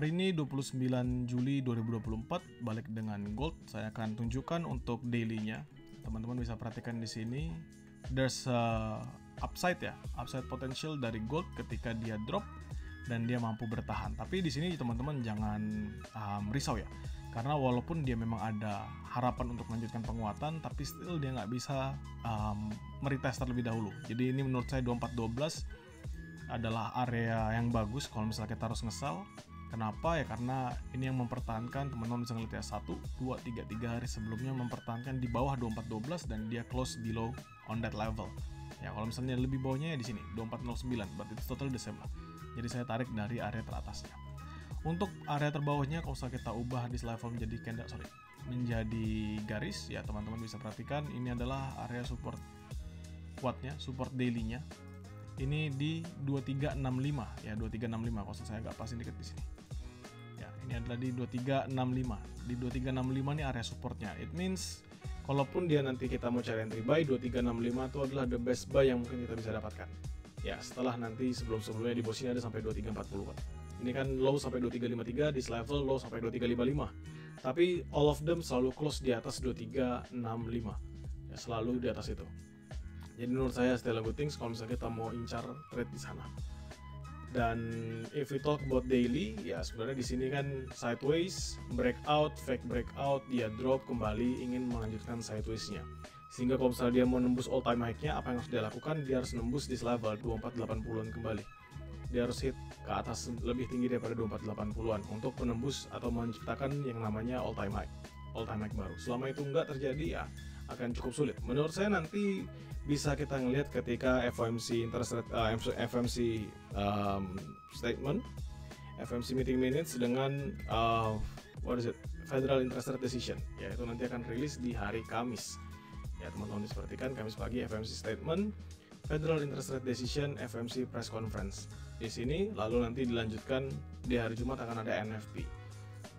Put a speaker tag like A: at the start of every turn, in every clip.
A: Hari ini 29 Juli 2024 balik dengan gold. Saya akan tunjukkan untuk daily-nya. Teman-teman bisa perhatikan di sini. There's upside ya, upside potential dari gold ketika dia drop dan dia mampu bertahan. Tapi di sini teman-teman jangan risau ya. Karena walaupun dia memang ada harapan untuk melanjutkan penguatan, tapi still dia nggak bisa meretest terlebih dahulu. Jadi ini menurut saya 2412 adalah area yang bagus kalau misalnya kita harus nge-sell. Kenapa ya? Karena ini yang mempertahankan, teman-teman bisa ngeliat ya, 1, 2, 3 hari sebelumnya mempertahankan di bawah 2412 dan dia close below on that level. Ya kalau misalnya lebih bawahnya ya di sini 2409, but it's totally the same lah. Jadi saya tarik dari area teratasnya. Untuk area terbawahnya kalau kita ubah di level menjadi garis ya, teman-teman bisa perhatikan ini adalah area support kuatnya, support daily-nya. Ini di 2365 ya, 2365 kalau saya agak pasin dikit di sini. Ya, ini adalah di 2365. Di 2365 ini area supportnya. It means kalaupun dia nanti kita mau cari entry buy, 2365 itu adalah the best buy yang mungkin kita bisa dapatkan. Ya, setelah nanti sebelum-sebelumnya di bawah sini ada sampai 2340 kan. Ini kan low sampai 2353, di level low sampai 2355. Tapi all of them selalu close di atas 2365. Ya, selalu di atas itu. Jadi menurut saya still a good things kalau misalnya kita mau incar trade di sana. Dan if we talk about daily, ya sebenarnya di sini kan sideways, breakout, fake breakout, dia drop kembali ingin melanjutkan sideways-nya. Sehingga kalau misalnya dia mau nembus all time high-nya, apa yang harus dia lakukan? Dia harus nembus di level 2480-an kembali. Dia harus hit ke atas lebih tinggi daripada 2480-an untuk menembus atau menciptakan yang namanya all time high baru. Selama itu nggak terjadi ya akan cukup sulit. Menurut saya nanti bisa kita ngelihat ketika FOMC interest rate, FOMC statement, FOMC meeting minutes dengan Federal Interest Rate Decision, yaitu nanti akan rilis di hari Kamis. Ya teman-teman bisa perhatikan Kamis pagi FOMC statement, Federal Interest Rate Decision, FOMC press conference. Di sini lalu nanti dilanjutkan di hari Jumat akan ada NFP.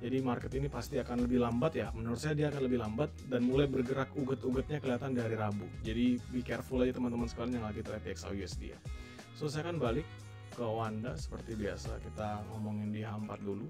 A: Jadi market ini pasti akan lebih lambat ya, menurut saya dia akan lebih lambat dan mulai bergerak uget-ugetnya kelihatan dari Rabu. Jadi be careful aja teman-teman sekalian yang lagi trade XAUUSD ya. So saya akan balik ke Wanda seperti biasa, kita ngomongin di H4 dulu.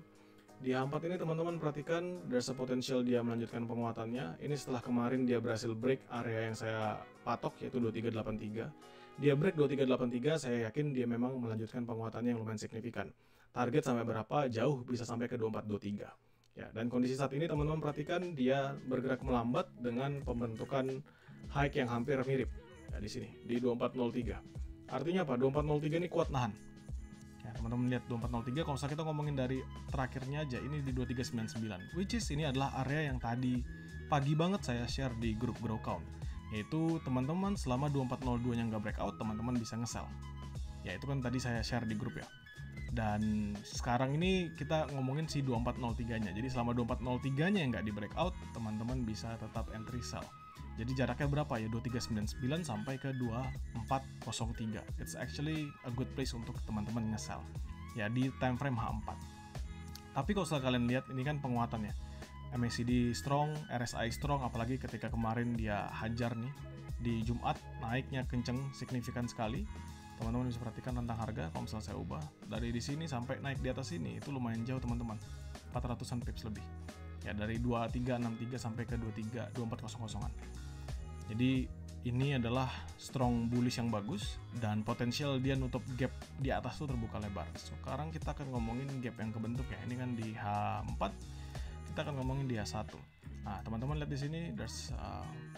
A: Di H4 ini teman-teman perhatikan there's a potential dia melanjutkan penguatannya. Ini setelah kemarin dia berhasil break area yang saya patok yaitu 2383. Dia break 2383, saya yakin dia memang melanjutkan penguatannya yang lumayan signifikan. Target sampai berapa? Jauh, bisa sampai ke 2423. Ya, dan kondisi saat ini teman-teman perhatikan dia bergerak melambat dengan pembentukan high yang hampir mirip. Ya, di sini di 2403. Artinya apa? 2403 ini kuat nahan. Ya, teman-teman lihat 2403 kalau kita ngomongin dari terakhirnya aja ini di 2399, which is ini adalah area yang tadi pagi banget saya share di grup Grow Count. Yaitu teman-teman selama 2402 nya nggak breakout, teman-teman bisa nge-sell. Ya itu kan tadi saya share di grup ya. Dan sekarang ini kita ngomongin si 2403-nya. Jadi selama 2403-nya yang nggak di breakout, teman-teman bisa tetap entry sell. Jadi jaraknya berapa ya? 2399 sampai ke 2403. It's actually a good place untuk teman-teman nge-sell. Ya di time frame H4. Tapi kalau kalian lihat ini kan penguatannya. MACD strong, RSI strong, apalagi ketika kemarin dia hajar nih di Jumat, naiknya kenceng signifikan sekali. Teman-teman bisa perhatikan tentang harga, kalau misalnya saya ubah dari di sini sampai naik di atas ini itu lumayan jauh teman-teman, 400-an pips lebih. Ya dari 2363 sampai ke 2400-an. Jadi ini adalah strong bullish yang bagus dan potensial dia nutup gap di atas tuh terbuka lebar. Sekarang kita akan ngomongin gap yang kebentuk ya. Ini kan di H4, kita akan ngomongin di H1. Nah, teman-teman lihat di sini there's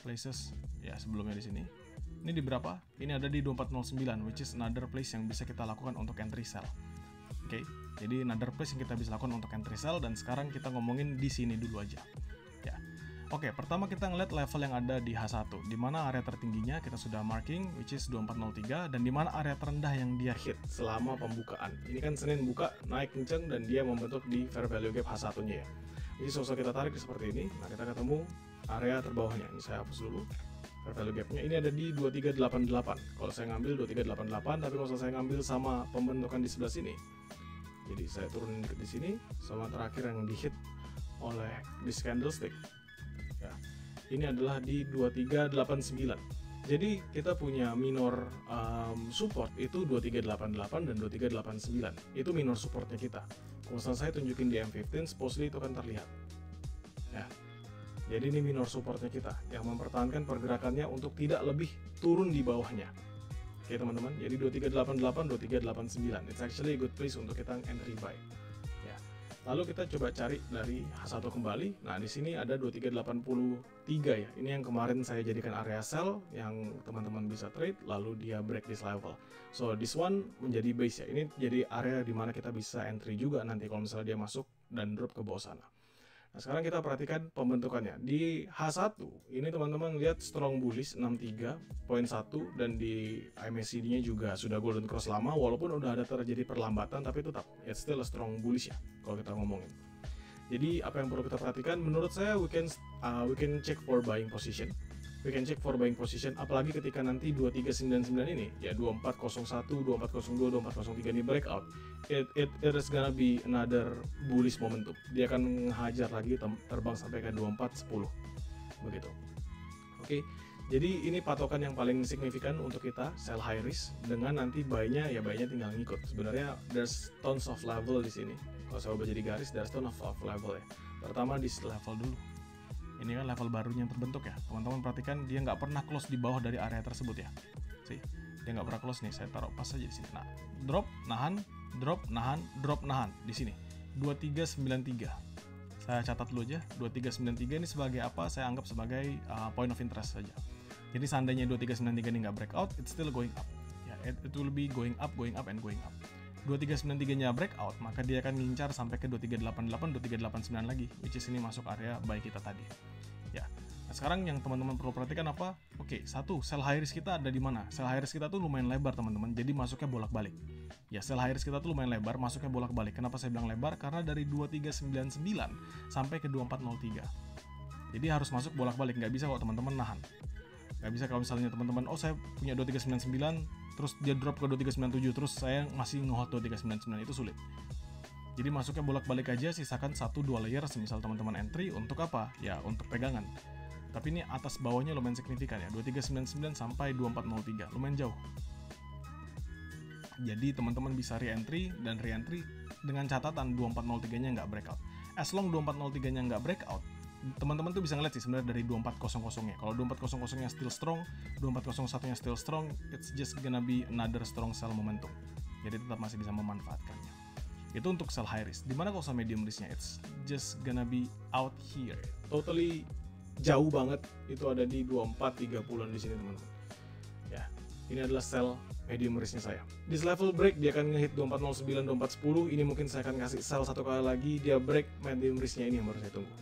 A: places ya sebelumnya di sini. Ini di berapa? Ini ada di 2409, which is another place yang bisa kita lakukan untuk entry sell. Oke, jadi another place yang kita bisa lakukan untuk entry sell dan sekarang kita ngomongin di sini dulu aja. Ya. Oke, pertama kita ngeliat level yang ada di H1, di mana area tertingginya kita sudah marking, which is 2403, dan di mana area terendah yang dia hit selama pembukaan. Ini kan Senin buka, naik kenceng dan dia membentuk di fair value gap H1-nya ya. Jadi sosok kita tarik seperti ini, nah kita ketemu area terbawahnya. Ini saya hapus dulu. Fair value gap-nya ini ada di 2388. Kalau saya ngambil 2388, tapi kalau saya ngambil sama pembentukan di sebelah sini. Jadi saya turunin dikit di sini, sama terakhir yang di hit oleh this candlestick. Ya. Ini adalah di 2389. Jadi kita punya minor support itu 2388 dan 2389. Itu minor supportnya kita. Kalau saya tunjukin di M15, supposedly itu akan terlihat. Ya. Jadi ini minor supportnya kita yang mempertahankan pergerakannya untuk tidak lebih turun di bawahnya. Oke teman-teman, jadi 2388, 2389. It's actually a good place untuk kita entry buy. Ya. Lalu kita coba cari dari H1 kembali. Nah, di sini ada 2383 ya. Ini yang kemarin saya jadikan area sell yang teman-teman bisa trade, lalu dia break this level. So, this one menjadi base ya. Ini jadi area di mana kita bisa entry juga nanti kalau misalnya dia masuk dan drop ke bawah sana. Nah, sekarang kita perhatikan pembentukannya. Di H1, ini teman-teman lihat strong bullish 63.1 dan di MACD-nya juga sudah golden cross lama walaupun udah ada terjadi perlambatan tapi tetap it's still a strong bullish ya kalau kita ngomongin. Jadi apa yang perlu kita perhatikan menurut saya we can check for buying position. We can check for buying position apalagi ketika nanti 2399 ini ya 2401, 2402, 2403 ini breakout. It is gonna be another bullish momentum. Dia akan menghajar lagi terbang sampai ke 2410 begitu. Oke. Jadi ini patokan yang paling signifikan untuk kita sell high risk dengan nanti buy-nya ya buy-nya tinggal ngikut. Sebenarnya there's tons of level di sini. Kalau saya ubah jadi garis there's tons of level ya. Pertama di level dulu. Ini kan level barunya yang terbentuk ya. Teman-teman perhatikan dia nggak pernah close di bawah dari area tersebut ya. Sih, dia nggak pernah close nih. Saya taruh pas aja di sini. Nah, drop, nahan, drop, nahan, drop, nahan di sini. 2393. Saya catat dulu aja. 2393 ini sebagai apa? Saya anggap sebagai point of interest saja. Jadi seandainya 2393 ini nggak breakout, it's still going up. Ya, it will be going up, and going up. 2393-nya breakout, maka dia akan ngincar sampai ke 2388, 2389 lagi, which is ini masuk area buy kita tadi. Ya. Nah, sekarang yang teman-teman perlu perhatikan apa? Oke, satu, sell high risk kita ada di mana? Sell high risk kita tuh lumayan lebar, teman-teman. Jadi masuknya bolak-balik. Ya, sell high risk kita tuh lumayan lebar, masuknya bolak-balik. Kenapa saya bilang lebar? Karena dari 2399 sampai ke 2403. Jadi harus masuk bolak-balik, nggak bisa kalau teman-teman nahan. Nggak bisa kalau misalnya teman-teman, oh saya punya 2399, terus dia drop ke 2397, terus saya masih nge-hold 2399, itu sulit. Jadi masuknya bolak-balik aja, sisakan 1-2 layer semisal teman-teman entry untuk apa? Ya untuk pegangan. Tapi ini atas bawahnya lumayan signifikan ya, 2399 sampai 2403, lumayan jauh. Jadi teman-teman bisa re-entry dan re-entry dengan catatan 2403-nya nggak breakout. As long 2403-nya nggak breakout, teman-teman tuh bisa ngeliat sih sebenarnya dari 2400-nya. Kalau 2400-nya still strong, 2401-nya still strong, it's just gonna be another strong sell momentum. Jadi tetap masih bisa memanfaatkannya. Itu untuk sell high risk. Dimana kalau sama medium risknya, it's just gonna be out here. Totally jauh banget. Itu ada di 2430-an di sini teman-teman. Ya, ini adalah sell medium risknya saya. Di level break dia akan ngehit 2409, 2410. Ini mungkin saya akan kasih sell satu kali lagi. Dia break medium risknya ini yang baru saya tunggu.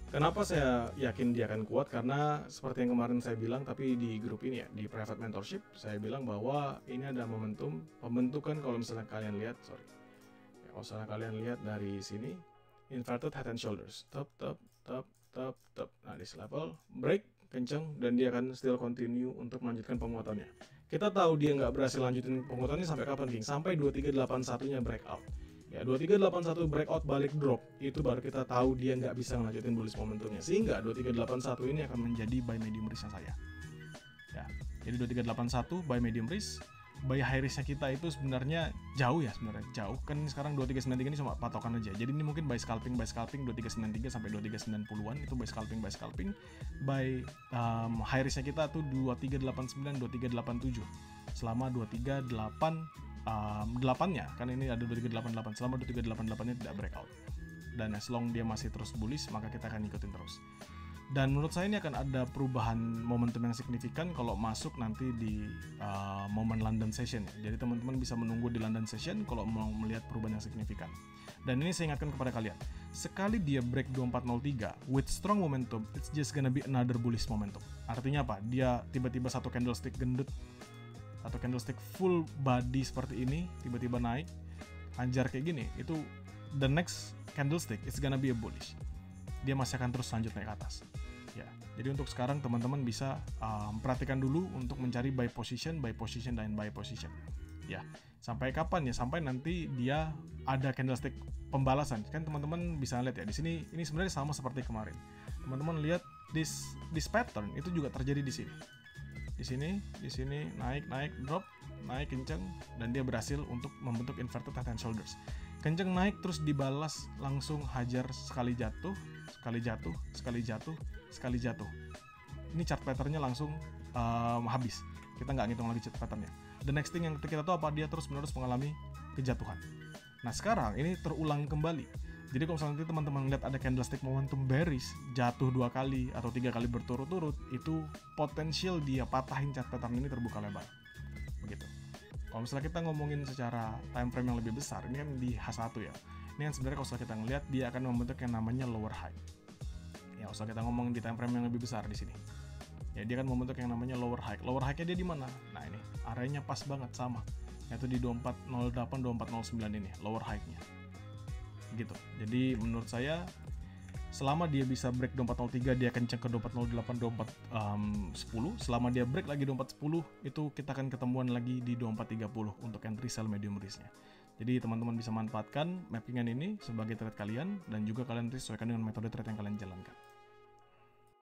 A: Kenapa saya yakin dia akan kuat? Karena seperti yang kemarin saya bilang, tapi di grup ini ya, di private mentorship, saya bilang bahwa ini ada momentum pembentukan. Kalau misalnya kalian lihat, kalau misalnya kalian lihat dari sini, inverted head and shoulders, top. Nah di level break kenceng dan dia akan still continue untuk melanjutkan penguatannya. Kita tahu dia nggak berhasil lanjutin penguatannya sampai kapan, King? Sampai 2381-nya breakout. Ya, 2381 breakout balik drop, itu baru kita tahu dia nggak bisa ngelanjutin bullish momentumnya. Sehingga 2381 ini akan menjadi buy medium risk saya. Ya, jadi 2381 buy medium risk, buy high risk-nya kita itu sebenarnya jauh ya, jauh. Kan sekarang 2393 ini cuma patokan aja. Jadi ini mungkin buy scalping 2393 sampai 2390-an itu buy scalping. Buy high risk-nya kita tuh 2389, 2387 selama 8-nya, kan ini ada 2388, selama 2388 nya tidak breakout dan as long dia masih terus bullish maka kita akan ikutin terus. Dan menurut saya ini akan ada perubahan momentum yang signifikan kalau masuk nanti di momen London session ya. Jadi teman-teman bisa menunggu di London session kalau mau melihat perubahan yang signifikan. Dan ini saya ingatkan kepada kalian, sekali dia break 2403 with strong momentum, it's just gonna be another bullish momentum. Artinya apa? Dia tiba-tiba satu candlestick gendut atau candlestick full body seperti ini tiba-tiba naik hajar kayak gini, itu the next candlestick it's gonna be a bullish. Dia masih akan terus lanjut naik ke atas ya. Jadi untuk sekarang teman-teman bisa perhatikan dulu untuk mencari buy position ya. Sampai kapan ya? Sampai nanti dia ada candlestick pembalasan. Kan teman-teman bisa lihat ya di sini, ini sebenarnya sama seperti kemarin. Teman-teman lihat this pattern itu juga terjadi di sini. Di sini naik drop, naik kenceng, dan dia berhasil untuk membentuk inverted head and shoulders. Kenceng naik terus dibalas langsung hajar sekali jatuh. Ini chart patternnya langsung habis. Kita nggak ngitung lagi chart patternnya. The next thing yang kita tahu apa, dia terus menerus mengalami kejatuhan. Nah sekarang ini terulang kembali. Jadi kalau misalnya nanti teman-teman lihat ada candlestick momentum bearish jatuh 2 kali atau 3 kali berturut-turut, itu potensial dia patahin chart pattern ini terbuka lebar. Begitu. Kalau misalnya kita ngomongin secara time frame yang lebih besar, ini kan di H1 ya. Ini kan sebenarnya kalau kita ngelihat dia akan membentuk yang namanya lower high. Ya, kalau kita ngomong di time frame yang lebih besar di sini. Ya, dia akan membentuk yang namanya lower high. Lower high-nya dia di mana? Nah, ini areanya pas banget sama. Yaitu di 2408 2409 ini, lower high-nya. Gitu. Jadi menurut saya selama dia bisa break 2403, dia kenceng ke 2408 2410. Selama dia break lagi 2410, itu kita akan ketemuan lagi di 2430 untuk entry sell medium risk-nya. Jadi teman-teman bisa manfaatkan mappingan ini sebagai trade kalian, dan juga kalian sesuaikan dengan metode trade yang kalian jalankan.